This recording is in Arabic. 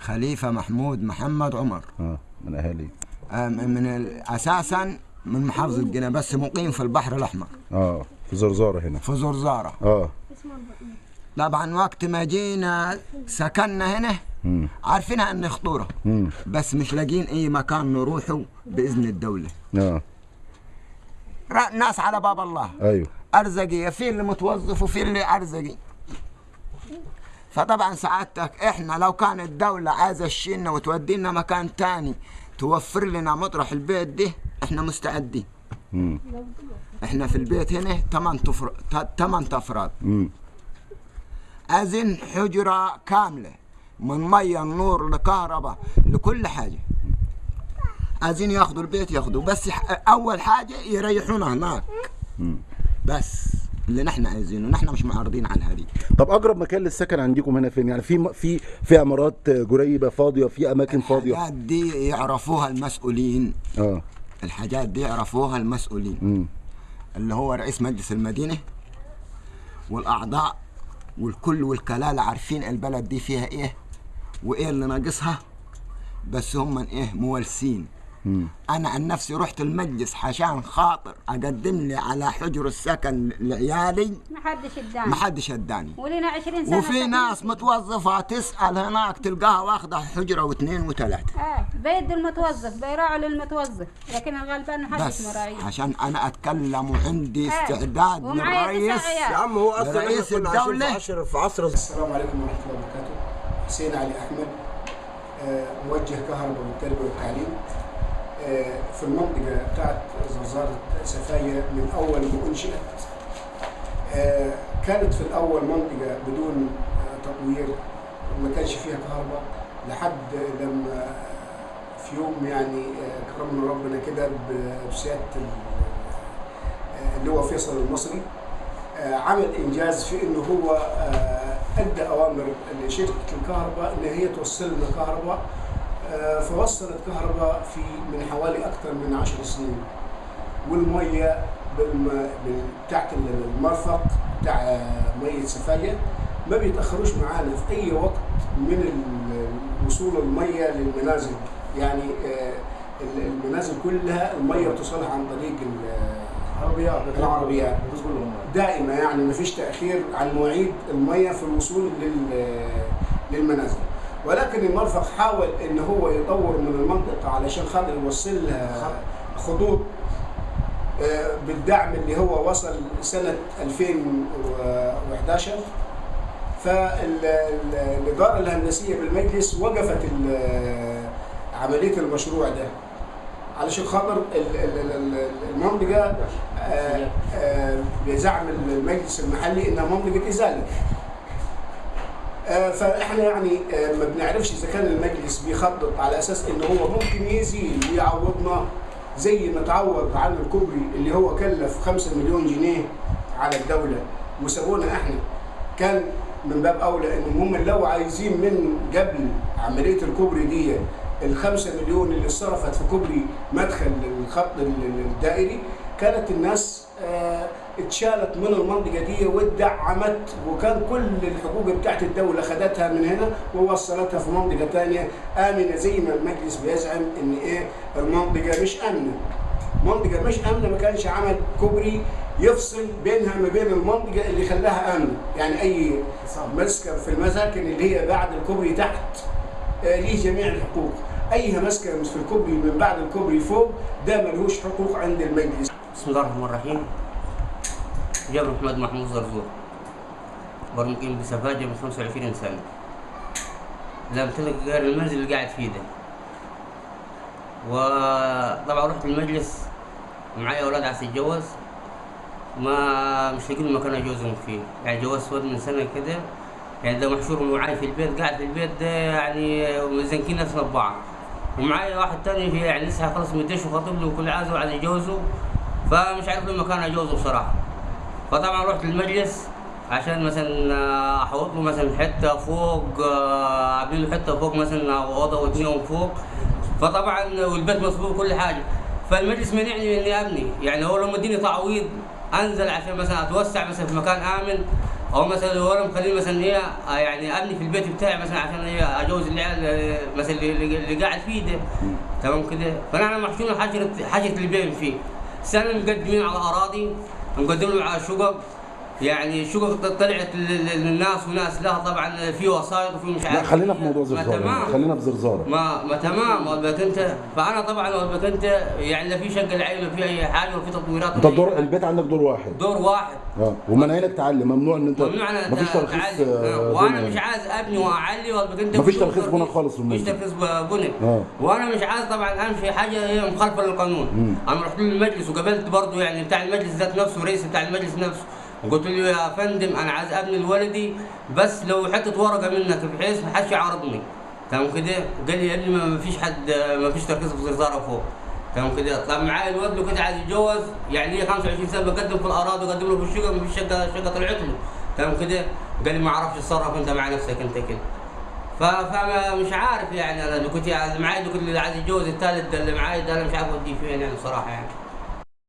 خليفة محمود محمد عمر. من اهالي اساسا من محافظة قنا، بس مقيم في البحر الاحمر. في زرزارة هنا. في زرزارة. طبعا وقت ما جينا سكننا هنا عارفينها ان خطورة، بس مش لاقيين اي مكان نروحه باذن الدولة. ناس على باب الله. ايوه. ارزقي، في اللي متوظف وفي اللي ارزقي. فطبعا سعادتك احنا لو كانت الدولة عايزة تشيلنا وتودينا مكان تاني توفر لنا مطرح البيت ده، احنا مستعدين. احنا في البيت هنا 8 افراد. عايزين حجرة كاملة من مية نور لكهرباء لكل حاجة. عايزين ياخدوا البيت ياخدوا، بس اول حاجة يريحونا هناك. بس اللي نحن عايزينه، نحن مش معارضين على هذه. طب اقرب مكان للسكن عندكم هنا فين؟ يعني في عمارات قريبه فاضيه، في اماكن فاضيه؟ الحاجات دي يعرفوها المسؤولين. الحاجات دي يعرفوها المسؤولين. اللي هو رئيس مجلس المدينه والاعضاء والكل والكلاله عارفين البلد دي فيها ايه وايه اللي ناقصها، بس هم ايه مولسين. انا عن نفسي رحت المجلس عشان خاطر اقدم لي على حجر السكن لعيالي، ما حدش اداني. ولينا 20 سنه. وفي ناس متوظفه تسال هناك تلقاها واخده حجره واثنين وثلاثه. بيد المتوظف بيراعوا للمتوظف، لكن الغلبان ما حدش مراعيه. عشان انا اتكلم وعندي استعداد للرئيس. يا عم هو اصلا رئيس الدوله في عصر. السلام عليكم ورحمه الله وبركاته. حسين علي احمد، موجه كهرباء والتربيه والتعليم في المنطقة بتاعت زرزارة سفاية من أول ما أنشئت. كانت في الأول منطقة بدون تطوير وما كانش فيها كهرباء، لحد لما في يوم يعني كرمنا ربنا كده بسيادة اللي هو فيصل المصري، عمل إنجاز في إنه هو أدى أوامر لشركة الكهرباء إن هي توصل لنا كهرباء. فوصلت كهرباء من حوالي أكثر من 10 سنين، والمية بتاعت المرفق بتاع مية سفاية ما بيتأخروش معانا في أي وقت من وصول المية للمنازل. يعني المنازل كلها المية بتوصلها عن طريق العربيات دائما، يعني ما فيش تأخير عن مواعيد المية في الوصول للمنازل. ولكن المرفق حاول ان هو يطور من المنطقه علشان خاطر يوصل لها خطوط بالدعم اللي هو وصل سنه 2011. فالاداره الهندسيه بالمجلس وقفت عمليه المشروع ده علشان خاطر المنطقه بزعم المجلس المحلي انها منطقه ازاله. فاحنا يعني ما بنعرفش اذا كان المجلس بيخطط على اساس انه هو ممكن يزيل ويعوضنا زي ما تعوض عن الكوبري اللي هو كلف 5 مليون جنيه على الدوله وسابونا احنا. كان من باب اولى انهم هم لو عايزين من قبل عمليه الكوبري دي ال5 مليون اللي اتصرفت في كوبري مدخل الخط الدائري، كانت الناس اتشالت من المنطقه دي واتدعمت، وكان كل الحقوق بتاعت الدوله خدتها من هنا ووصلتها في منطقه ثانيه امنه، زي ما المجلس بيزعم ان المنطقه مش امنه. منطقه مش امنه ما كانش عمل كوبري يفصل بينها ما بين المنطقه اللي خلاها امنه. يعني اي مسكن في المساكن اللي هي بعد الكوبري تحت ليه جميع الحقوق، اي مسكن في الكوبري من بعد الكوبري فوق ده ملهوش حقوق عند المجلس. بسم الله الرحمن الرحيم. جابر محمود زرزور، مقيم بسفاجة من 25 سنة. لا امتلك غير المنزل اللي قاعد فيه ده. وطبعا رحت المجلس معايا اولاد عايز يتجوز، مش لاقيين مكان اجوزهم فيه، يعني جواز سود من سنة كده، يعني ده محشور معاي في البيت، قاعد في البيت ده يعني مزنكين نفسنا ببعض. ومعايا واحد تاني يعني لسه خلص من الجيش وخاطب له وكل عايز وعايز يجوزه، فمش عارف له مكان اجوزه بصراحة. فطبعا رحت للمجلس عشان مثلا احوط له مثلا حته فوق، اعمل له حته فوق مثلا او اوضه واثنين فوق. فطبعا والبيت مسبوق كل حاجه، فالمجلس منعني اني ابني. يعني هو لما اديني تعويض انزل عشان مثلا اتوسع مثلا في مكان امن او مثلا لو انا مخليه مثلا ايه يعني ابني في البيت بتاعي مثلا عشان ايه اجوز العيال مثلا اللي قاعد فيه ده. تمام كده. فنحن محشورين حجره البين فيه. سنه مقدمين على اراضي، مقدم له على شقق، يعني الشقق طلعت للناس وناس لها طبعا في وسايط وفي مش عارف. لا خلينا في موضوع زرزاره، خلينا في زرزاره. ما تمام والبك انت. فانا طبعا والبك انت يعني لا في شقه العيله ولا في اي حاجه ولا في تطويرات. انت الدور البيت عندك دور واحد. دور واحد. ومنعينك تعلي، ممنوع ان انت ممنوع ان مفيش ترخيص وانا مش عايز ابني واعلي والبك انت. مفيش ترخيص بناء خالص في مفيش ترخيص بناء. وانا مش عايز طبعا امشي حاجه هي مخالفه للقانون. انا رحت للمجلس وقابلت برضه يعني بتاع المجلس ذات نفسه، رئيس بتاع المجلس نفسه، وقلت له يا فندم انا عايز ابني لولدي بس لو حته ورقه منك بحيث ما حدش يعارضني. تمام كده. قال لي يا ابني ما فيش حد، ما فيش ترخيص في زرزاره فوق. تمام كده. طب معايا الواد له كده عايز يتجوز، يعني ليه 25 سنه بقدم في الاراضي وبقدم له في الشقه، ما فيش شقه طلعت له. تمام كده. قال لي ما اعرفش اتصرف انت مع نفسك انت كده. فمش عارف يعني انا اللي كنت معايا اللي كنت اللي عايز يتجوز الثالث ده اللي معايا ده انا مش عارف اوديه فين يعني صراحه يعني.